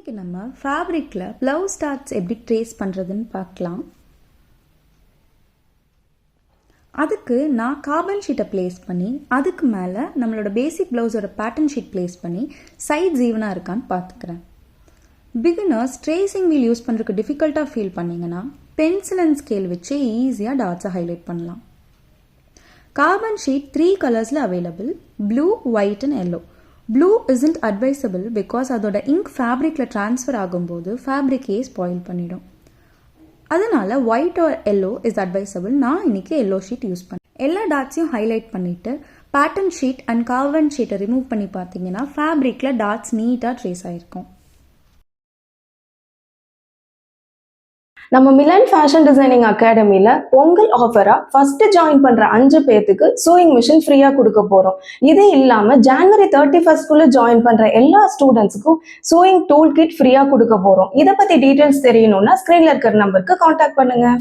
இன்றைக்கி நம்ம ஃபேப்ரிக்கில் blouse dots எப்படி ட்ரேஸ் பண்ணுறதுன்னு பார்க்கலாம். அதுக்கு நான் கார்பன் ஷீட்டை ப்ளேஸ் பண்ணி அதுக்கு மேலே நம்மளோட பேசிக் ப்ளவுஸோட பேட்டர்ன் ஷீட் ப்ளேஸ் பண்ணி சைட்ஸ் ஈவனாக இருக்கான்னு பார்த்துக்கிறேன். பிகினர்ஸ் ட்ரேசிங் வீல் யூஸ் பண்ணுறதுக்கு டிஃபிகல்ட்டாக ஃபீல் பண்ணிங்கன்னா பென்சில் அண்ட் ஸ்கேல் வச்சு ஈஸியாக டாட்ஸை ஹைலைட் பண்ணலாம். கார்பன் ஷீட் 3 கலர்ஸில் available: blue, white and yellow. Blue isn't advisable because அதோட இங்க் ஃபேப்ரிக்கில் ட்ரான்ஸ்ஃபர் ஆகும்போது ஃபேப்ரிக்கே ஸ்பாயில் பண்ணிடும். அதனால் white R yellow is advisable. நான் இன்றைக்கி எல்லோ ஷீட் யூஸ் பண்ணேன். எல்லா டாட்ஸையும் ஹைலைட் பண்ணிவிட்டு பேட்டர்ன் ஷீட் அண்ட் கார்பன் ஷீட்டை ரிமூவ் பண்ணி பார்த்தீங்கன்னா ஃபேப்ரிக்கில் டாட்ஸ் நீட்டாக ட்ரேஸ் ஆகிருக்கும். நம்ம மிலன் ஃபேஷன் டிசைனிங் அகாடமியில் பொங்கல் ஆஃபராக ஃபர்ஸ்ட் ஜாயின் பண்ணுற 5 பேர்த்துக்கு சூயிங் மிஷின் ஃப்ரீயாக கொடுக்க போகிறோம். இது இல்லாமல் ஜனவரி 31 ஜாயின் பண்ணுற எல்லா ஸ்டூடெண்ட்ஸுக்கும் சூயிங் டூல் கிட் ஃப்ரீயாக கொடுக்க போகிறோம். இதை பற்றி டீட்டெயில்ஸ் தெரியணும்னா ஸ்க்ரீனில் இருக்கிற நம்பருக்கு காண்டாக்ட் பண்ணுங்கள்.